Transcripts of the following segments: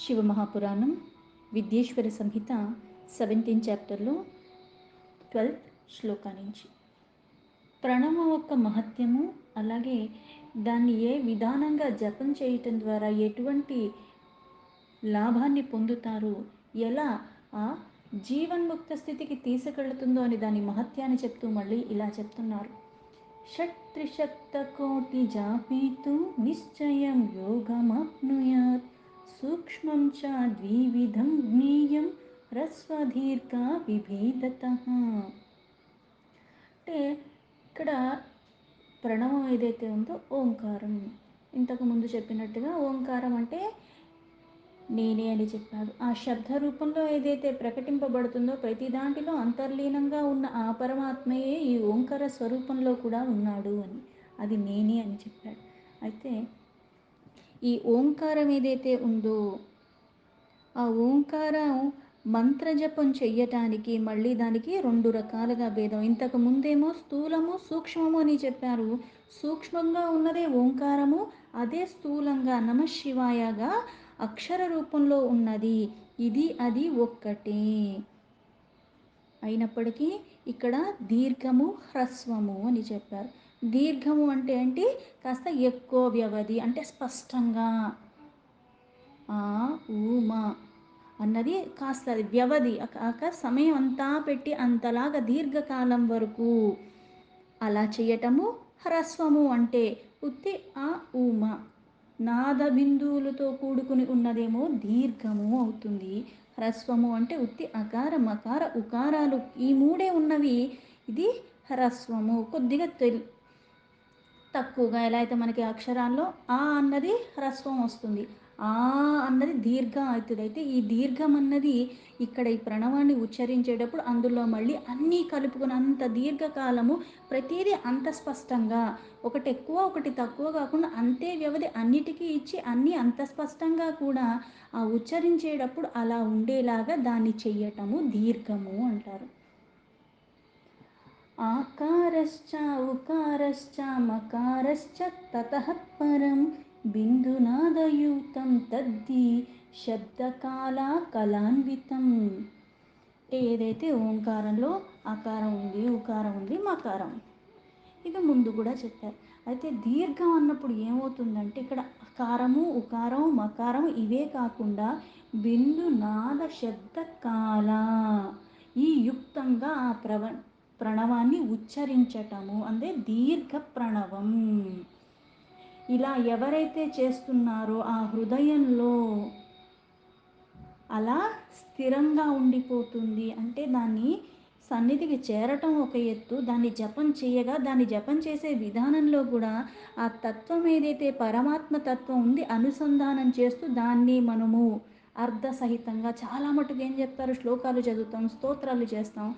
శివమహాపురాణం విద్యేశ్వర సంహిత 17 చాప్టర్లో 12th శ్లోకా నుంచి ప్రణవం యొక్క మహత్యము, అలాగే దాన్ని ఏ విధానంగా జపం చేయటం ద్వారా ఎటువంటి లాభాన్ని పొందుతారు, ఎలా ఆ జీవన్ముక్త స్థితికి తీసుకెళ్తుందో అని దాని మహత్యాన్ని చెప్తూ మళ్ళీ ఇలా చెప్తున్నారు. షట్త్రిశతకోటి జాపేతు నిశ్చయం యోగమాప్నుయాత్ సూక్ష్మం చ ద్వివిధం జ్ఞేయం హ్రస్వదీర్ఘ విభేదతః. అంటే ఇక్కడ ప్రణవం ఏదైతే ఉందో ఓంకారం, ఇంతకు ముందు చెప్పినట్టుగా ఓంకారం అంటే నేనే అని చెప్పాడు. ఆ శబ్ద రూపంలో ఏదైతే ప్రకటింపబడుతుందో ప్రతి దాంట్లో అంతర్లీనంగా ఉన్న ఆ పరమాత్మయే ఈ ఓంకార స్వరూపంలో కూడా ఉన్నాడు అని, అది నేనే అని చెప్పాడు. అయితే ఈ ఓంకారం ఏదైతే ఉందో ఆ ఓంకారం మంత్రజపం చెయ్యటానికి మళ్ళీ దానికి 2 రకాలుగా భేదం. ఇంతకు ముందేమో స్థూలము సూక్ష్మము అని చెప్పారు. సూక్ష్మంగా ఉన్నదే ఓంకారము, అదే స్థూలంగా నమశివాయగా అక్షర రూపంలో ఉన్నది. ఇది అది ఒక్కటే అయినప్పటికీ ఇక్కడ దీర్ఘము హ్రస్వము అని చెప్పారు. దీర్ఘము అంటే ఏంటి, కాస్త ఎక్కువ వ్యవధి, అంటే స్పష్టంగా ఆ ఊమా అన్నది కాస్త వ్యవధి సమయం అంతా పెట్టి అంతలాగా దీర్ఘకాలం వరకు అలా చేయటము. హ్రస్వము అంటే ఉత్తి ఆ ఊమ నాద బిందువులతో కూడుకుని ఉన్నదేమో దీర్ఘము అవుతుంది. హ్రస్వము అంటే ఉత్తి అకార మకార ఉకారాలు ఈ మూడే ఉన్నవి, ఇది హ్రస్వము. కొద్దిగా తక్కువగా, ఎలా అయితే మనకి అక్షరాల్లో ఆ అన్నది హ్రస్వం వస్తుంది, ఆ అన్నది దీర్ఘం అవుతుంది. అయితే ఈ దీర్ఘం అన్నది ఇక్కడ ఈ ప్రణవాన్ని ఉచ్చరించేటప్పుడు అందులో మళ్ళీ అన్నీ కలుపుకుని అంత దీర్ఘకాలము ప్రతిదీ అంత స్పష్టంగా, ఒకటి ఎక్కువ ఒకటి తక్కువ కాకుండా అంతే వ్యవధి అన్నిటికీ ఇచ్చి అన్నీ అంత స్పష్టంగా కూడా ఆ ఉచ్చరించేటప్పుడు అలా ఉండేలాగా దాన్ని చెయ్యటము దీర్ఘము అంటారు. ఆకారశ్చ ఉకారశ్చ మకారశ్చ తతః పరం బిందునాదయుతం తద్ధి శబ్దకాల కళాన్వితం. ఏదైతే ఓంకారంలో ఆకారం ఉంది, ఉకారం ఉంది, మకారం, ఇది ముందు కూడా చెప్పారు. అయితే దీర్ఘం అన్నప్పుడు ఏమవుతుందంటే ఇక్కడ అకారము ఉకారం మకారం ఇవే కాకుండా బిందు నాద శబ్ద కాల ఈ యుక్తంగా ఆ ప్రణవాన్ని ఉచ్చరించటము అంటే దీర్ఘ ప్రణవం. ఇలా ఎవరైతే చేస్తున్నారో ఆ హృదయంలో అలా స్థిరంగా ఉండిపోతుంది. అంటే దాన్ని సన్నిధికి చేరటం ఒక ఎత్తు, దాన్ని జపం చేయగా దాన్ని జపం చేసే విధానంలో కూడా ఆ తత్వం ఏదైతే పరమాత్మ తత్వం ఉంది అనుసంధానం చేస్తూ దాన్ని మనము అర్ధసహితంగా చాలా మటుకు ఏం చెప్తారు, శ్లోకాలు చదువుతాం, స్తోత్రాలు చేస్తాం,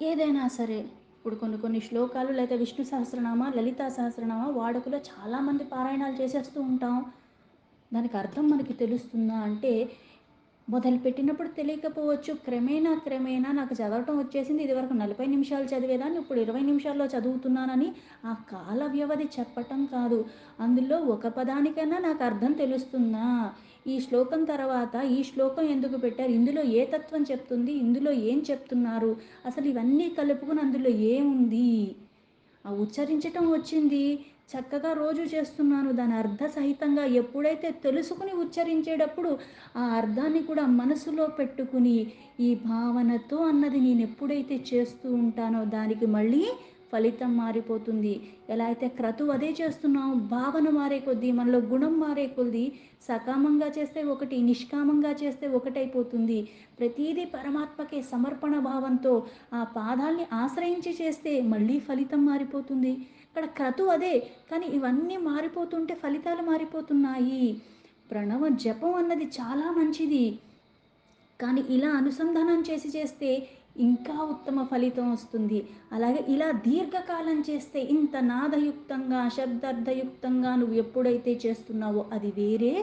ఏదైనా సరే. ఇప్పుడు కొన్ని శ్లోకాలు లేదా విష్ణు సహస్రనామ లలితా సహస్రనామ వాడుకలో చాలామంది పారాయణాలు చేసేస్తూ ఉంటాం. దానికి అర్థం మనకి తెలుస్తుందా అంటే మొదలుపెట్టినప్పుడు తెలియకపోవచ్చు, క్రమేణా నాకు చదవటం వచ్చేసింది. ఇదివరకు 40 నిమిషాలు చదివేదాన్ని ఇప్పుడు 20 నిమిషాల్లో చదువుతున్నానని ఆ కాల వ్యవధి చెప్పటం కాదు. అందులో ఒక పదానికైనా నాకు అర్థం తెలుస్తుందా, ఈ శ్లోకం తర్వాత ఈ శ్లోకం ఎందుకు పెట్టారు, ఇందులో ఏ తత్వం చెప్తుంది, ఇందులో ఏం చెప్తున్నారు, అసలు ఇవన్నీ కలుపుకుని అందులో ఏముంది, ఆ ఉచ్చరించటం వచ్చింది, చక్కగా రోజు చేస్తున్నాను, దాని అర్థ సహితంగా ఎప్పుడైతే తెలుసుకుని ఉచ్చరించేటప్పుడు ఆ అర్థాన్ని కూడా మనసులో పెట్టుకుని ఈ భావనతో అన్నది నేను ఎప్పుడైతే చేస్తూ ఉంటానో దానికి మళ్ళీ ఫలితం మారిపోతుంది. ఎలా అయితే క్రతువు అదే చేస్తున్నాం, భావన మారే కొద్దీ మనలో గుణం మారే కొద్దీ సకామంగా చేస్తే ఒకటి, నిష్కామంగా చేస్తే ఒకటైపోతుంది. ప్రతీదీ పరమాత్మకే సమర్పణ భావంతో ఆ పాదాల్ని ఆశ్రయించి చేస్తే మళ్ళీ ఫలితం మారిపోతుంది. ఇక్కడ క్రతువు అదే, కానీ ఇవన్నీ మారిపోతుంటే ఫలితాలు మారిపోతున్నాయి. ప్రణవ జపం అన్నది చాలా మంచిది, కానీ ఇలా అనుసంధానం చేస్తే ఇంకా ఉత్తమ ఫలితం వస్తుంది. అలాగే ఇలా దీర్ఘకాలం చేస్తే ఇంత నాదయుక్తంగా శబ్దార్థయుక్తంగా నువ్వు ఎప్పుడైతే చేస్తున్నావో అది వేరే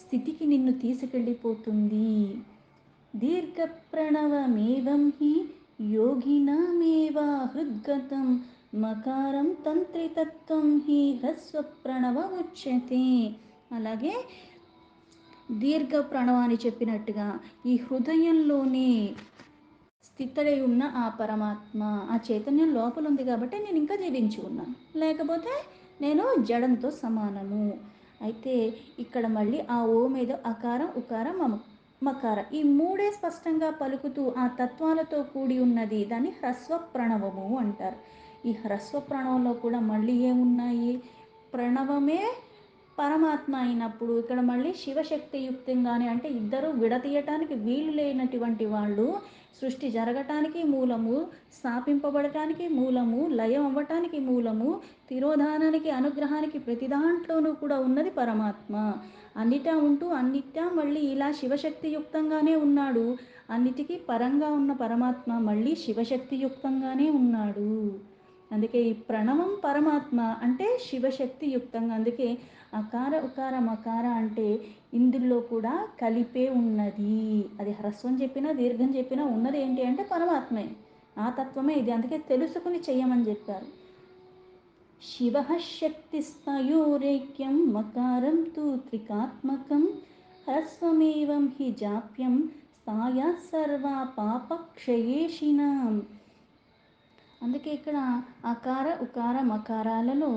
స్థితికి నిన్ను తీసుకెళ్ళిపోతుంది. దీర్ఘ ప్రణవమేవం హి యోగినామేవా హృద్గతం మకారం తంత్రితత్వం హి హ్రస్వ ప్రణవముచ్యతే. అలాగే దీర్ఘ ప్రణవాన్ని చెప్పినట్టుగా ఈ హృదయంలోనే స్థితుడై ఉన్న ఆ పరమాత్మ, ఆ చైతన్యం లోపల ఉంది కాబట్టి నేను ఇంకా జీవించి ఉన్నాను. లేకపోతే నేను జడంతో సమానము. అయితే ఇక్కడ మళ్ళీ ఆ ఓం ఏదో అకారం, ఉకారం, మకార ఈ మూడే స్పష్టంగా పలుకుతూ ఆ తత్వాలతో కూడి ఉన్నది. దాన్ని హ్రస్వ ప్రణవము అంటారు. ఈ హ్రస్వ ప్రణవంలో కూడా మళ్ళీ ఏమున్నాయి? ప్రణవమే పరమాత్మ అయినప్పుడు ఇక్కడ మళ్ళీ శివశక్తియుక్తంగానే, అంటే ఇద్దరు విడతీయటానికి వీలు లేనటువంటి వాళ్ళు, సృష్టి జరగటానికి మూలము, స్థాపింపబడటానికి మూలము, లయం అవ్వటానికి మూలము, తిరోధానానికి అనుగ్రహానికి ప్రతి దాంట్లోనూ కూడా ఉన్నది పరమాత్మ. అన్నిటా ఉంటూ అన్నిటా మళ్ళీ ఇలా శివశక్తియుక్తంగానే ఉన్నాడు. అన్నిటికీ పరంగా ఉన్న పరమాత్మ మళ్ళీ శివశక్తియుక్తంగానే ఉన్నాడు. అందుకే ఈ ప్రణవం పరమాత్మ అంటే శివశక్తియుక్తంగా. అందుకే అకార ఉకార మకార అంటే ఇందులో కూడా కలిపే ఉన్నది. అది హ్రస్వం చెప్పినా దీర్ఘం చెప్పినా ఉన్నది ఏంటి అంటే పరమాత్మే, ఆ తత్వమే ఇది. అందుకే తెలుసుకుని చెయ్యమని చెప్పారు. శివ శక్తిస్తయోరేక్యం మకారం తు త్రికాత్మకం హ్రస్వమేవం హి జాప్యం స్థాయా సర్వ పాపక్షయేషిణాం. అందుకే ఇక్కడ అకార ఉకార మకారాలలో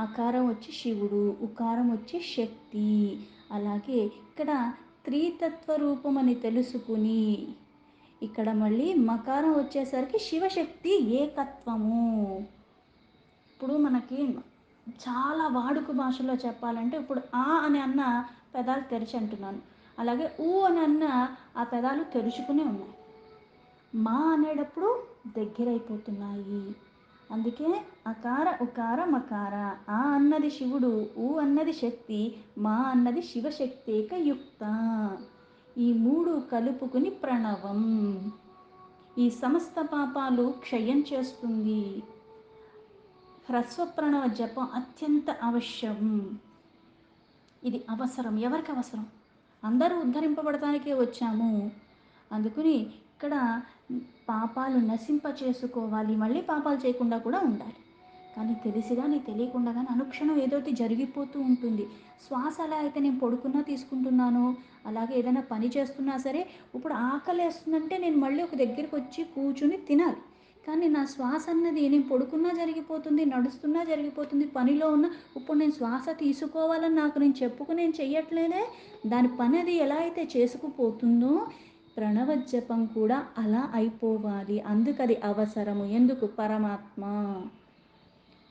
అకారం వచ్చి శివుడు, ఉకారం వచ్చి శక్తి. అలాగే ఇక్కడ త్రితత్వ రూపం అని తెలుసుకుని ఇక్కడ మళ్ళీ మకారం వచ్చేసరికి శివశక్తి ఏకత్వము. ఇప్పుడు మనకి చాలా వాడుక భాషలో చెప్పాలంటే, ఇప్పుడు ఆ అని అన్న పెదాలు తెరిచి అంటున్నాను, అలాగే ఊ అని అన్న ఆ పెదాలు తెరుచుకునే ఉన్నాయి. మా అనేటప్పుడు దగ్గరైపోతున్నాయి. అందుకే అకార ఉకార మకార. ఆ అన్నది శివుడు, ఊ అన్నది శక్తి, మా అన్నది శివశక్తేక యుక్త. ఈ మూడు కలుపుకుని ప్రణవం ఈ సమస్త పాపాలు క్షయం చేస్తుంది. హ్రస్వ ప్రణవ జపం అత్యంత అవశ్యం. ఇది అవసరం. ఎవరికి అవసరం? అందరూ ఉద్ధరింపబడటానికే వచ్చాము. అందుకని ఇక్కడ పాపాలు నశింప చేసుకోవాలి, మళ్ళీ పాపాలు చేయకుండా కూడా ఉండాలి. కానీ తెలిసి కానీ తెలియకుండా కానీ అనుక్షణం ఏదోటి జరిగిపోతూ ఉంటుంది. శ్వాస ఎలా అయితే నేను పడుకున్నా తీసుకుంటున్నాను, అలాగే ఏదైనా పని చేస్తున్నా సరే, ఇప్పుడు ఆకలి వేస్తుందంటే నేను మళ్ళీ ఒక దగ్గరికి వచ్చి కూర్చుని తినాలి. కానీ నా శ్వాస అన్నది నేను పడుకున్నా జరిగిపోతుంది, నడుస్తున్నా జరిగిపోతుంది, పనిలో ఉన్న ఇప్పుడు నేను శ్వాస తీసుకోవాలని నాకు నేను చెప్పుకుని నేను చెయ్యట్లేదే. దాని పని అది ఎలా అయితే చేసుకుపోతుందో ప్రణవ జపం కూడా అలా అయిపోవాలి. అందుకది అవసరము. ఎందుకు? పరమాత్మ.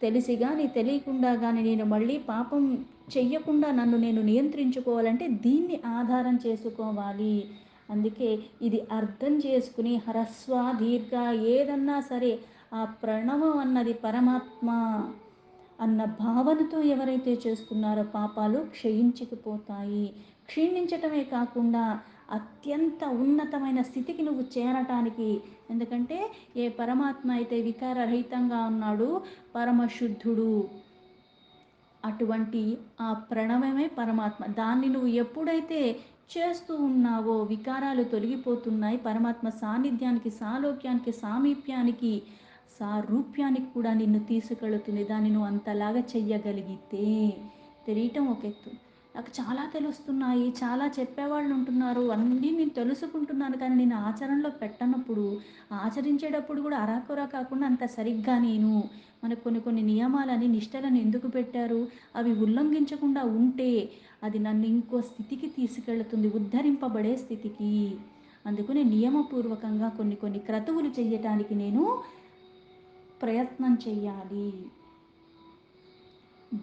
తెలిసి కానీ తెలియకుండా కానీ నేను మళ్ళీ పాపం చెయ్యకుండా నన్ను నేను నియంత్రించుకోవాలంటే దీన్ని ఆధారం చేసుకోవాలి. అందుకే ఇది అర్థం చేసుకుని హ్రస్వ దీర్ఘ ఏదన్నా సరే ఆ ప్రణవం అన్నది పరమాత్మ అన్న భావనతో ఎవరైతే చేస్తున్నారో పాపాలు క్షయించుకుపోతాయి. క్షీణించటమే కాకుండా అత్యంత ఉన్నతమైన స్థితికి నువ్వు చేరటానికి, ఎందుకంటే ఏ పరమాత్మ అయితే వికారరహితంగా ఉన్నాడు, పరమశుద్ధుడు, అటువంటి ఆ ప్రణవమే పరమాత్మ. దాన్ని నువ్వు ఎప్పుడైతే చేస్తూ ఉన్నావో వికారాలు తొలగిపోతున్నాయి. పరమాత్మ సాన్నిధ్యానికి, సాలోక్యానికి, సామీప్యానికి, సారూప్యానికి కూడా నిన్ను తీసుకెళుతుంది. దాన్ని నువ్వు అంతలాగా చెయ్యగలిగితే. తెలియటం ఒక ఎత్తు. నాకు చాలా తెలుస్తున్నాయి, చాలా చెప్పేవాళ్ళు ఉంటున్నారు, అన్నీ నేను తెలుసుకుంటున్నాను, కానీ నేను ఆచరణలో పెట్టనప్పుడు, ఆచరించేటప్పుడు కూడా అరాకొరా కాకుండా అంత సరిగ్గా నేను మనకు కొన్ని కొన్ని నియమాలని నిష్టలను ఎందుకు పెట్టారు? అవి ఉల్లంఘించకుండా ఉంటే అది నన్ను ఇంకో స్థితికి తీసుకెళ్తుంది, ఉద్ధరింపబడే స్థితికి. అందుకని నియమపూర్వకంగా కొన్ని కొన్ని క్రతువులు చెయ్యటానికి నేను ప్రయత్నం చెయ్యాలి.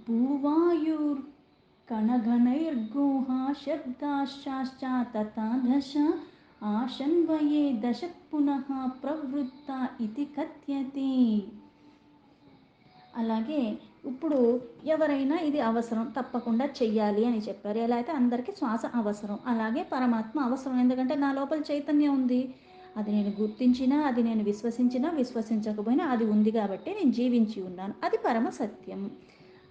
భూవాయుర్ కణగణైర్గోహ శబ్దాశ్చాశ్చ తథా దశ ఆశన్వయే దశ పునః ప్రవృత్త ఇతి కథ్యతే. అలాగే ఇప్పుడు ఎవరైనా ఇది అవసరం తప్పకుండా చెయ్యాలి అని చెప్పారు. ఎలా అయితే అందరికీ శ్వాస అవసరం, అలాగే పరమాత్మ అవసరం. ఎందుకంటే నా లోపల చైతన్యం ఉంది. అది నేను గుర్తించినా, అది నేను విశ్వసించినా, విశ్వసించకపోయినా అది ఉంది కాబట్టి నేను జీవించి ఉన్నాను. అది పరమ సత్యం.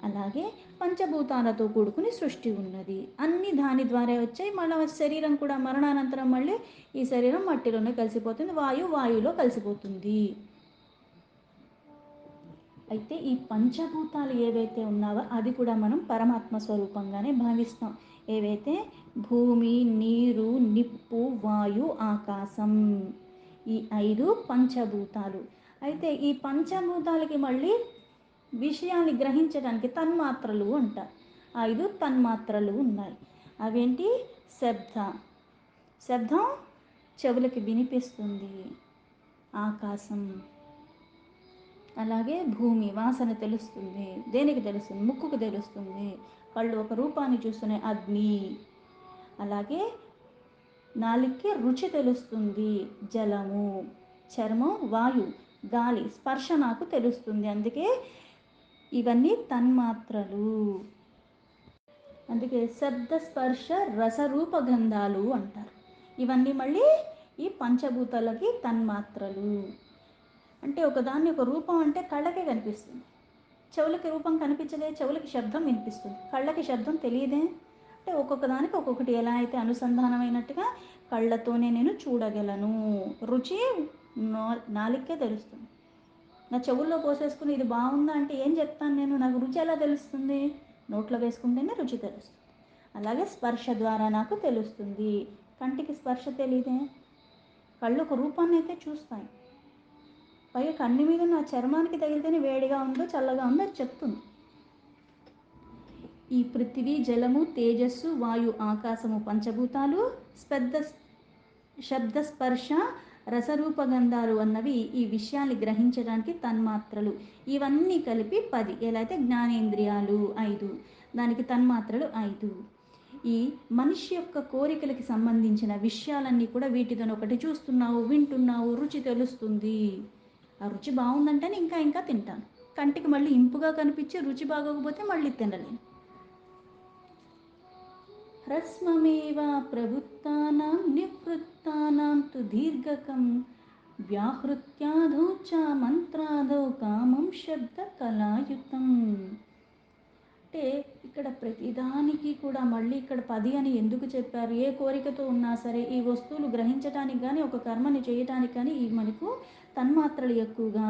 అలాగే పంచభూతాలతో కూడుకుని సృష్టి ఉన్నది. అన్ని దాని ద్వారా వచ్చాయి. మన శరీరం కూడా మరణానంతరం మళ్ళీ ఈ శరీరం మట్టిలోనే కలిసిపోతుంది, వాయువులో కలిసిపోతుంది. అయితే ఈ పంచభూతాలు ఏవైతే ఉన్నావో అది కూడా మనం పరమాత్మ స్వరూపంగానే భావిస్తాం. ఏవైతే భూమి, నీరు, నిప్పు, వాయు, ఆకాశం, ఈ 5 పంచభూతాలు. అయితే ఈ పంచభూతాలకి మళ్ళీ విషయాన్ని గ్రహించడానికి తన్మాత్రలు అంటారు. 5 తన్మాత్రలు ఉన్నాయి. అవేంటి? శబ్ద శబ్దం చెవులకి వినిపిస్తుంది. ఆకాశం, అలాగే భూమి వాసన తెలుస్తుంది. దేనికి తెలుస్తుంది? ముక్కుకు తెలుస్తుంది. కళ్ళు ఒక రూపాన్ని చూస్తూనే అగ్ని. అలాగే నాలుగుకి రుచి తెలుస్తుంది. జలము, చర్మం వాయు, గాలి, స్పర్శ నాకు తెలుస్తుంది. అందుకే ఇవన్నీ తన్మాత్రలు. అందుకే శబ్ద స్పర్శ రసరూప గంధాలు అంటారు. ఇవన్నీ మళ్ళీ ఈ పంచభూతాలకి తన్మాత్రలు. అంటే ఒకదాన్ని ఒక రూపం అంటే కళ్ళకే కనిపిస్తుంది. చెవులకి రూపం కనిపించదే, చెవులకి శబ్దం వినిపిస్తుంది, కళ్ళకి శబ్దం తెలియదే. అంటే ఒక్కొక్క దానికి ఒక్కొక్కటి ఎలా అయితే అనుసంధానమైనట్టుగా కళ్ళతోనే నేను చూడగలను. రుచి నాలుకే తెలుస్తుంది. నా చెవుల్లో పోసేసుకుని ఇది బాగుందా అంటే ఏం చెప్తాను నేను? నాకు రుచి ఎలా తెలుస్తుంది? నోట్లో వేసుకుంటేనే రుచి తెలుస్తుంది. అలాగే స్పర్శ ద్వారా నాకు తెలుస్తుంది. కంటికి స్పర్శ తెలియదే. కళ్ళు ఒక రూపాన్ని అయితే చూస్తాయి, పైగా కన్ను మీద నా చర్మానికి తగిలితేనే వేడిగా ఉందో చల్లగా ఉందో అది చెప్తుంది. ఈ పృథివీ, జలము, తేజస్సు, వాయు, ఆకాశము పంచభూతాలు. స్పెద్ద శబ్ద స్పర్శ రసరూపగంధాలు అన్నవి ఈ విషయాన్ని గ్రహించడానికి తన్మాత్రలు. ఇవన్నీ కలిపి 10. ఎలా అయితే జ్ఞానేంద్రియాలు 5, దానికి తన్మాత్రలు 5. ఈ మనిషి యొక్క కోరికలకి సంబంధించిన విషయాలన్నీ కూడా వీటితో ఒకటి చూస్తున్నావు, వింటున్నావు, రుచి తెలుస్తుంది. ఆ రుచి బాగుందంటేనే ఇంకా ఇంకా తింటాను. కంటికి మళ్ళీ ఇంపుగా కనిపించి రుచి బాగోకపోతే మళ్ళీ తినలేను. హ్రస్వమేవ ప్రవృత్తానాం నివృత్తానాం తు దీర్ఘకం వ్యాహృత్యాధౌ చ మంత్రాదౌ కామం శబ్ద కళాయుతం. అంటే ఇక్కడ ప్రతిదానికి కూడా మళ్ళీ ఇక్కడ 10 అని ఎందుకు చెప్పారు? ఏ కోరికతో ఉన్నా సరే ఈ వస్తువులు గ్రహించడానికి కానీ ఒక కర్మని చేయటానికి కానీ ఈ మనకు తన్మాత్రలు ఎక్కువగా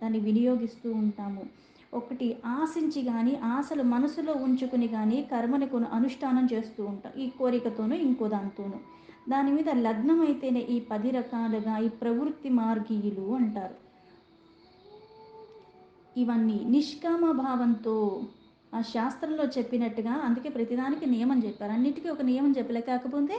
దాన్ని వినియోగిస్తూ ఉంటాము. ఒకటి ఆశించి కానీ ఆశలు మనసులో ఉంచుకుని కానీ కర్మని అనుష్ఠానం చేస్తూ ఉంటాం, ఈ కోరికతోనూ ఇంకో దాంతోనూ. దాని మీద లగ్నం అయితేనే ఈ 10 రకాలుగా ఈ ప్రవృత్తి మార్గీయులు అంటారు. ఇవన్నీ నిష్కామ భావంతో ఆ శాస్త్రంలో చెప్పినట్టుగా, అందుకే ప్రతిదానికి నియమం చెప్పారు. అన్నిటికీ ఒక నియమం చెప్పలే, కాకపోతే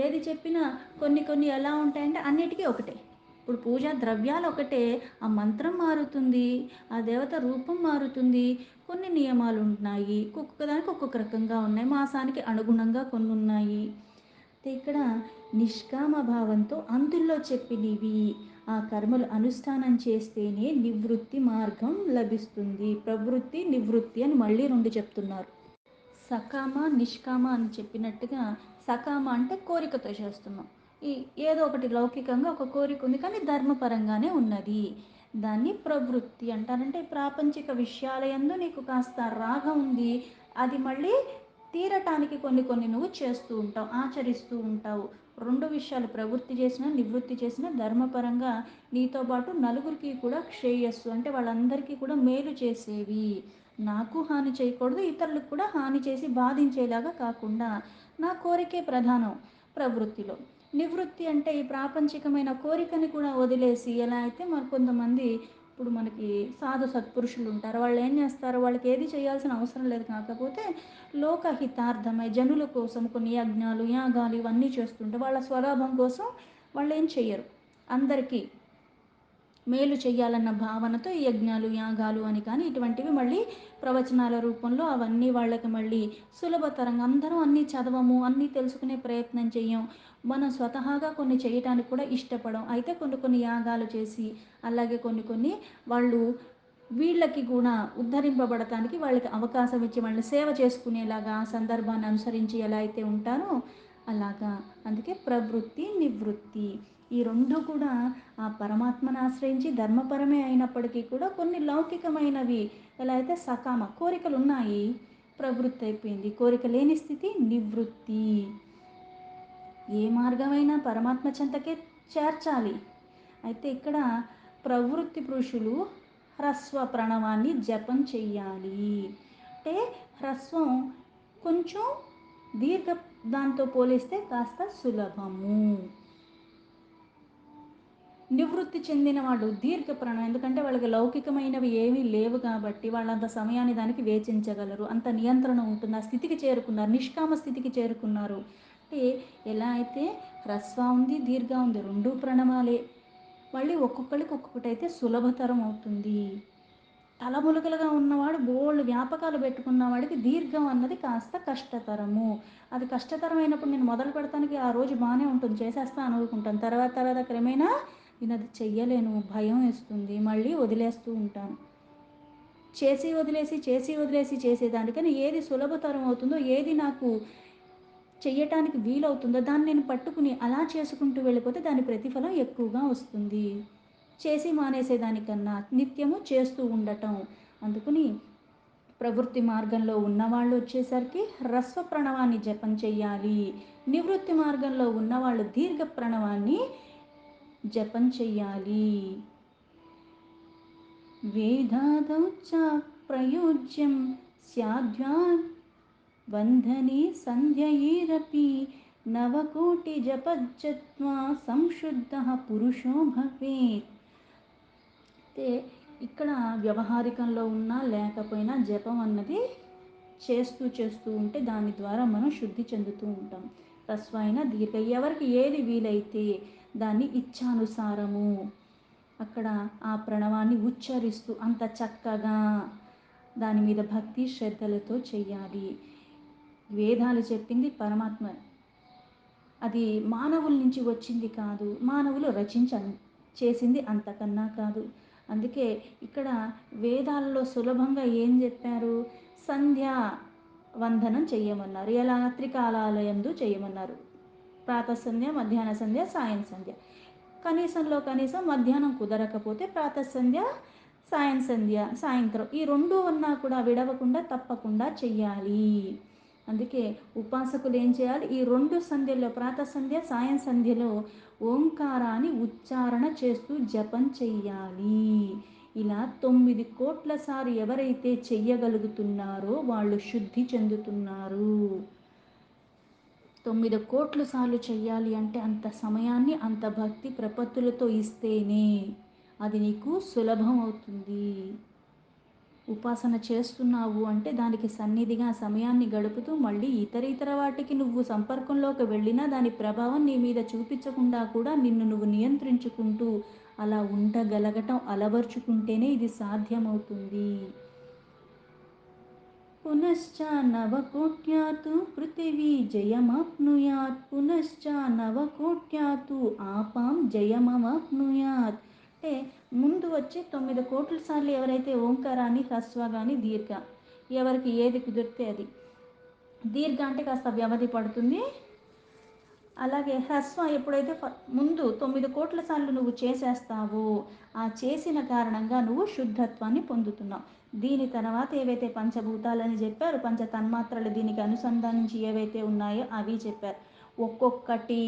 ఏది చెప్పినా కొన్ని కొన్ని ఎలా ఉంటాయంటే అన్నిటికీ ఒకటే. ఇప్పుడు పూజా ద్రవ్యాలు ఒకటే, ఆ మంత్రం మారుతుంది, ఆ దేవత రూపం మారుతుంది, కొన్ని నియమాలు ఉన్నాయి, ఒక్కొక్క దానికి ఒక్కొక్క రకంగా ఉన్నాయి, మాసానికి అనుగుణంగా కొన్ని ఉన్నాయి. ఇక్కడ నిష్కామ భావంతో అందులో చెప్పినవి ఆ కర్మలు అనుష్ఠానం చేస్తేనే నివృత్తి మార్గం లభిస్తుంది. ప్రవృత్తి నివృత్తి అని మళ్ళీ 2 చెప్తున్నారు. సకామ నిష్కామ అని చెప్పినట్టుగా, సకామ అంటే కోరికతో చేస్తున్నాం, ఈ ఏదో ఒకటి లౌకికంగా ఒక కోరిక ఉంది కానీ ధర్మపరంగానే ఉన్నది, దాన్ని ప్రవృత్తి అంటారంటే ప్రాపంచిక విషయాల యందు నీకు కాస్త రాగం ఉంది, అది మళ్ళీ తీరటానికి కొన్ని కొన్ని నువ్వు చేస్తూ ఉంటావు, ఆచరిస్తూ ఉంటావు. 2 విషయాలు, ప్రవృత్తి చేసిన నివృత్తి చేసిన ధర్మపరంగా నీతో పాటు నలుగురికి కూడా శ్రేయస్సు అంటే వాళ్ళందరికీ కూడా మేలు చేసేవి. నాకు హాని చేయకూడదు, ఇతరులకు కూడా హాని చేసి బాధించేలాగా కాకుండా నా కోరికే ప్రధానం ప్రవృత్తిలో. నివృత్తి అంటే ఈ ప్రాపంచికమైన కోరికని కూడా వదిలేసి, ఎలా అయితే మరి కొంతమంది ఇప్పుడు మనకి సాధు సత్పురుషులు ఉంటారు, వాళ్ళు ఏం చేస్తారు, వాళ్ళకి ఏది చేయాల్సిన అవసరం లేదు, కాకపోతే లోకహితార్థమై జనుల కోసం కొన్ని యజ్ఞాలు యాగాలు ఇవన్నీ చేస్తుంటే వాళ్ళ స్వలాభం కోసం వాళ్ళు ఏం చెయ్యరు, అందరికీ మేలు చెయ్యాలన్న భావనతో ఈ యజ్ఞాలు యాగాలు అని కానీ ఇటువంటివి మళ్ళీ ప్రవచనాల రూపంలో అవన్నీ వాళ్ళకి మళ్ళీ సులభతరంగా, అందరం అన్నీ చదవము, అన్నీ తెలుసుకునే ప్రయత్నం చెయ్యం, మనం స్వతహాగా కొన్ని చేయటానికి కూడా ఇష్టపడం. అయితే కొన్ని కొన్ని యాగాలు చేసి అలాగే కొన్ని కొన్ని వాళ్ళు వీళ్ళకి కూడా ఉద్ధరింపబడటానికి వాళ్ళకి అవకాశం ఇచ్చి వాళ్ళని సేవ చేసుకునేలాగా ఆ సందర్భాన్ని అనుసరించి ఎలా అయితే ఉంటారో అలాగా. అందుకే ప్రవృత్తి నివృత్తి ఈ 2 కూడా ఆ పరమాత్మను ఆశ్రయించి ధర్మపరమే అయినప్పటికీ కూడా కొన్ని లౌకికమైనవి, ఎలా అయితే సకామ కోరికలు ఉన్నాయి, ప్రవృత్తి అయిపోయింది, కోరిక లేని స్థితి నివృత్తి. ఏ మార్గమైనా పరమాత్మ చెంతకే చేర్చాలి. అయితే ఇక్కడ ప్రవృత్తి పురుషులు హ్రస్వ ప్రణవాన్ని జపం చెయ్యాలి. అంటే హ్రస్వం కొంచెం దీర్ఘ దాంతో పోలిస్తే కాస్త సులభము. నివృత్తి చెందిన వాళ్ళు దీర్ఘ ప్రాణం, ఎందుకంటే వాళ్ళకి లౌకికమైనవి ఏమీ లేవు కాబట్టి వాళ్ళంత సమయాన్ని దానికి వేచించగలరు, అంత నియంత్రణ ఉంటుంది, ఆ స్థితికి చేరుకున్నారు, నిష్కామ స్థితికి చేరుకున్నారు. అంటే ఎలా అయితే హ్రస్వ ఉంది, దీర్ఘ ఉంది, రెండు ప్రణవాలే. మళ్ళీ ఒక్కొక్కరికి ఒక్కొక్కటి అయితే సులభతరం అవుతుంది. తలములుకలుగా ఉన్నవాడు బోల్డ్ వ్యాపకాలు పెట్టుకున్న వాడికి దీర్ఘం అన్నది కాస్త కష్టతరము. అది కష్టతరమైనప్పుడు నేను మొదలు పెడతానికి ఆ రోజు బాగానే ఉంటుంది, చేసేస్తా అనుకుంటాను. తర్వాత తర్వాత క్రమేణా నేను అది చెయ్యలేను, భయం వేస్తుంది, మళ్ళీ వదిలేస్తూ ఉంటాను. చేసి వదిలేసి చేసి వదిలేసి చేసేదానికని ఏది సులభతరం అవుతుందో, ఏది నాకు చెయ్యటానికి వీలవుతుందో దాన్ని నేను పట్టుకుని అలా చేసుకుంటూ వెళ్ళిపోతే దాని ప్రతిఫలం ఎక్కువగా వస్తుంది. చేసి మానేసేదానికన్నా నిత్యము చేస్తూ ఉండటం. అందుకని ప్రవృత్తి మార్గంలో ఉన్నవాళ్ళు వచ్చేసరికి హ్రస్వ ప్రణవాన్ని జపం చెయ్యాలి. నివృత్తి మార్గంలో ఉన్నవాళ్ళు దీర్ఘ ప్రణవాన్ని జపం చెయ్యాలి. వేదాదౌ చ ప్రయోజ్యం స్యాద్వా బంధనే సంధ్యయేరపి నవకోటి జపజ్జత్వా సంశుద్ధ పురుషో భవేత్. అయితే ఇక్కడ వ్యవహారికంలో ఉన్నా లేకపోయినా జపం అన్నది చేస్తూ చేస్తూ ఉంటే దాని ద్వారా మనం శుద్ధి చెందుతూ ఉంటాం. హ్రస్వైన దీర్ఘ ఎవరికి ఏది వీలైతే దాన్ని ఇచ్ఛానుసారము అక్కడ ఆ ప్రణవాన్ని ఉచ్చరిస్తూ అంత చక్కగా దాని మీద భక్తి శ్రద్ధలతో చెయ్యాలి. వేదాలు చెప్పింది పరమాత్మ, అది మానవుల నుంచి వచ్చింది కాదు, మానవులు చేసింది అంతకన్నా కాదు. అందుకే ఇక్కడ వేదాలలో సులభంగా ఏం చెప్పారు, సంధ్యా వందనం చెయ్యమన్నారు. ఎలా త్రికాలాలయందు చేయమన్నారు, ప్రాతఃసంధ్య, మధ్యాహ్న సంధ్య, సాయం సంధ్య. కనీసంలో కనీసం మధ్యాహ్నం కుదరకపోతే ప్రాతఃసంధ్య, సాయం సంధ్య, సాయంత్రం ఈ రెండు అన్నా కూడా విడవకుండా తప్పకుండా చెయ్యాలి. అందుకే ఉపాసకులు ఏం చేయాలి, ఈ రెండు సంధ్యలో ప్రాతఃసంధ్య, సాయం సంధ్యలో ఓంకారాన్ని ఉచ్చారణ చేస్తూ జపం చెయ్యాలి. ఇలా 9 కోట్ల సార్లు ఎవరైతే చెయ్యగలుగుతున్నారో వాళ్ళు శుద్ధి చెందుతున్నారు. 9 కోట్ల సార్లు చెయ్యాలి అంటే అంత సమయాన్ని అంత భక్తి ప్రపత్తులతో ఇస్తేనే అది నీకు సులభం అవుతుంది. ఉపాసన చేస్తున్నావు అంటే దానికి సన్నిధిగా సమయాన్ని గడుపుతూ మళ్ళీ ఇతర వాటికి నువ్వు సంపర్కంలోకి వెళ్ళినా దాని ప్రభావం నీ మీద చూపించకుండా కూడా నిన్ను నువ్వు నియంత్రించుకుంటూ అలా ఉండగలగటం అలవర్చుకుంటేనే ఇది సాధ్యమవుతుంది. పునశ్చ నవకోట్యాతు పృథివీ జయమాప్నుయాత్, పునశ్చ నవకోట్యాతు ఆపాం జయమవాప్నుయాత్. అంటే ముందు వచ్చి 9 కోట్ల సార్లు ఎవరైతే ఓంకారాన్ని హ్రస్వ కానీ దీర్ఘ ఎవరికి ఏది కుదిరితే అది, దీర్ఘ అంటే కాస్త వ్యవధి పడుతుంది, అలాగే హ్రస్వ ఎప్పుడైతే ముందు 9 కోట్ల సార్లు నువ్వు చేసేస్తావో ఆ చేసిన కారణంగా నువ్వు శుద్ధత్వాన్ని పొందుతున్నావు. దీని తర్వాత ఏవైతే పంచభూతాలని చెప్పారు, పంచ తన్మాత్రలు దీనికి అనుసంధానించి ఏవైతే ఉన్నాయో అవి చెప్పారు. ఒక్కొక్కటి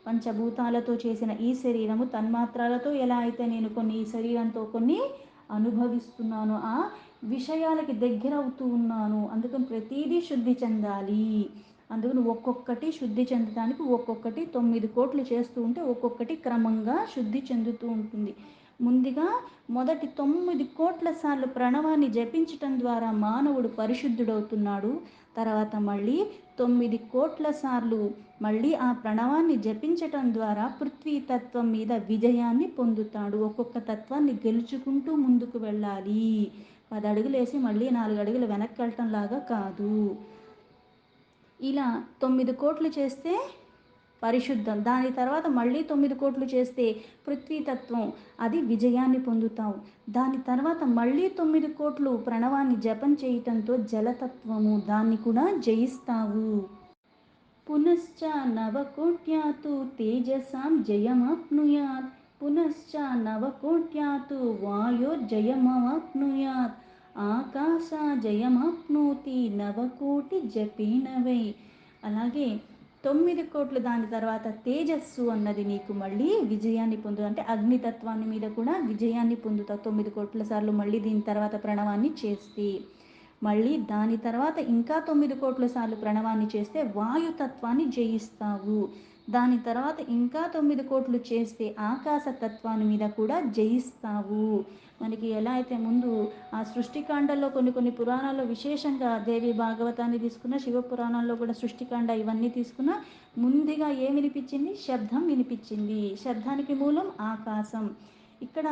పంచభూతాలతో చేసిన ఈ శరీరము తన్మాత్రలతో ఎలా అయితే నేను కొన్ని ఈ శరీరంతో కొన్ని అనుభవిస్తున్నాను, ఆ విషయాలకి దగ్గర అవుతూ ఉన్నాను. అందుకని ప్రతిదీ శుద్ధి చెందాలి. అందుకని ఒక్కొక్కటి శుద్ధి చెందడానికి ఒక్కొక్కటి 9 కోట్లు చేస్తూ ఉంటే ఒక్కొక్కటి క్రమంగా శుద్ధి చెందుతూ ఉంటుంది. ముందుగా మొదటి 9 కోట్ల సార్లు ప్రణవాన్ని జపించటం ద్వారా మానవుడు పరిశుద్ధుడవుతున్నాడు. తర్వాత మళ్ళీ 9 కోట్ల సార్లు మళ్ళీ ఆ ప్రణవాన్ని జపించటం ద్వారా పృథ్వీతత్వం మీద విజయాన్ని పొందుతాడు. ఒక్కొక్క తత్వాన్ని గెలుచుకుంటూ ముందుకు వెళ్ళాలి. 10 అడుగులు వేసి మళ్ళీ 4 అడుగులు వెనక్కి వెళ్ళటం లాగా కాదు. ఇలా 9 కోట్లు చేస్తే పరిశుద్ధం, దాని తర్వాత మళ్ళీ 9 కోట్లు చేస్తే పృథ్వీతత్వం, అది విజయాన్ని పొందుతావు. దాని తర్వాత మళ్ళీ 9 కోట్లు ప్రణవాన్ని జపం చేయటంతో జలతత్వము, దాన్ని కూడా జయిస్తావు. పునశ్చ నవకోట్యాతు తేజసాం జయమాప్నుయాత్, పునశ్చ నవకోట్యాతు వాయోర్జయమవాప్నుయాత్, ఆకాశ జయమాప్నోతి నవకోటి జపేనవై. అలాగే 9 కోట్లు దాని తర్వాత తేజస్సు అన్నది నీకు మళ్ళీ విజయాన్ని పొందు, అంటే అగ్నితత్వాన్ని మీద కూడా విజయాన్ని పొందుతావు 9 కోట్ల సార్లు మళ్ళీ దీని తర్వాత ప్రణవాన్ని చేస్తే. మళ్ళీ దాని తర్వాత ఇంకా 9,00,00,000 సార్లు ప్రణవాన్ని చేస్తే వాయుతత్వాన్ని జయిస్తావు. దాని తర్వాత ఇంకా 9,00,00,000 చేస్తే ఆకాశతత్వాన్ని మీద కూడా జయిస్తావు. మనకి ఎలా అయితే ముందు ఆ సృష్టికాండలో కొన్ని కొన్ని పురాణాల్లో విశేషంగా దేవి భాగవతాన్ని తీసుకున్న, శివపురాణాల్లో కూడా సృష్టికాండ ఇవన్నీ తీసుకున్న ముందుగా ఏం వినిపించింది? శబ్దం వినిపించింది. శబ్దానికి మూలం ఆకాశం. ఇక్కడ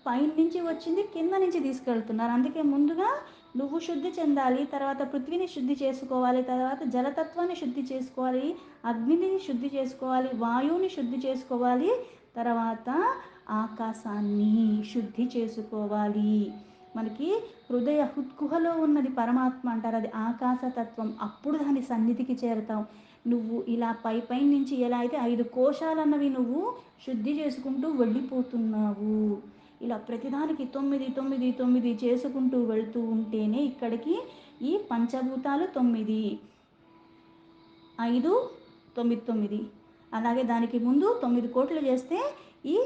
పైనుంచి వచ్చింది కింద నుంచి తీసుకెళ్తున్నారు. అందుకే ముందుగా నువ్వు శుద్ధి చెందాలి, తర్వాత పృథ్వీని శుద్ధి చేసుకోవాలి, తర్వాత జలతత్వాన్ని శుద్ధి చేసుకోవాలి, అగ్నిని శుద్ధి చేసుకోవాలి, వాయువుని శుద్ధి చేసుకోవాలి, తర్వాత ఆకాశాన్ని శుద్ధి చేసుకోవాలి. మనకి హృదయ హృద్గుహలో ఉన్నది పరమాత్మ అంటారు, అది ఆకాశతత్వం. అప్పుడు దాని సన్నిధికి చేరతాం. నువ్వు ఇలా పై నుంచి ఎలా అయితే 5 కోశాలన్నవి నువ్వు శుద్ధి చేసుకుంటూ వెళ్ళిపోతున్నావు. ఇలా ప్రతిదానికి 9, 9, 9 చేసుకుంటూ వెళ్తూ ఉంటేనే ఇక్కడికి ఈ పంచభూతాలు 9, 5, 9, 9. అలాగే దానికి ముందు 9,00,00,000 చేస్తే ఈ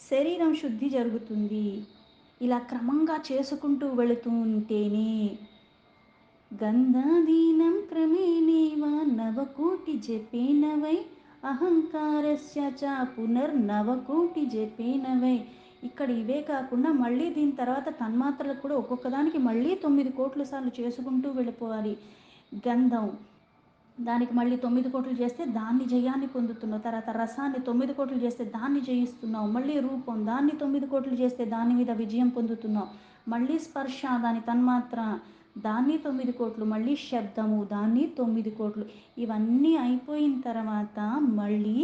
శరీరం శుద్ధి జరుగుతుంది. ఇలా క్రమంగా చేసుకుంటూ వెళుతూ ఉంటేనే గంధాధీనం క్రమేణేవ నవకోటి జపేనవై అహంకారస్య చ పునర్నవకోటి జపేనవై. ఇక్కడ ఇవే కాకుండా మళ్ళీ దీని తర్వాత తన్మాత్రలకు కూడా ఒక్కొక్కదానికి మళ్ళీ 9,00,00,000 సార్లు చేసుకుంటూ వెళ్ళిపోవాలి. గంధం, దానికి మళ్ళీ 9,00,00,000 చేస్తే దాన్ని జయాన్ని పొందుతున్నావు. తర్వాత రసాన్ని 9,00,00,000 చేస్తే దాన్ని జయిస్తున్నావు. మళ్ళీ రూపం, దాన్ని 9,00,00,000 చేస్తే దాని మీద విజయం పొందుతున్నావు. మళ్ళీ స్పర్శ, దాని తన్మాత్ర, దాన్ని 9,00,00,000. మళ్ళీ శబ్దము, దాన్ని 9,00,00,000. ఇవన్నీ అయిపోయిన తర్వాత మళ్ళీ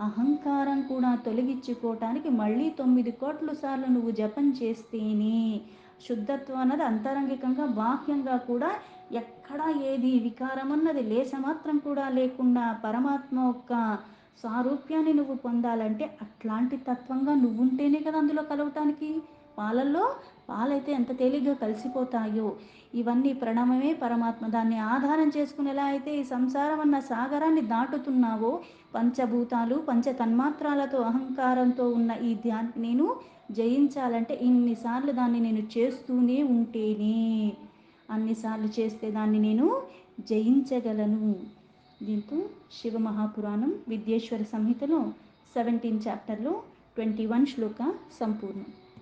అహంకారం కూడా తొలగించుకోవటానికి మళ్ళీ 9,00,00,000 సార్లు నువ్వు జపం చేస్తేనే శుద్ధత్వం అన్నది అంతరంగికంగా బాహ్యంగా కూడా ఎక్కడా ఏది వికారం అన్నది లేశమాత్రం కూడా లేకుండా పరమాత్మ యొక్క సారూప్యాన్ని నువ్వు పొందాలంటే అట్లాంటి తత్వంగా నువ్వుంటేనే కదా అందులో కలవటానికి. పాలల్లో పాలైతే ఎంత తేలిగ్గా కలిసిపోతాయో, ఇవన్నీ ప్రణవమే పరమాత్మ. దాన్ని ఆధారం చేసుకుని ఎలా అయితే ఈ సంసారం అన్న సాగరాన్ని దాటుతున్నావో, పంచభూతాలు పంచ తన్మాత్రాలతో అహంకారంతో ఉన్న ఈ ధ్యాన్ని నేను జయించాలంటే ఇన్నిసార్లు దాన్ని నేను చేస్తూనే ఉంటేనే, అన్నిసార్లు చేస్తే దాన్ని నేను జయించగలను. దీంతో శివమహాపురాణం విద్యేశ్వర సంహితలో 17 చాప్టర్లో 21 శ్లోక సంపూర్ణం.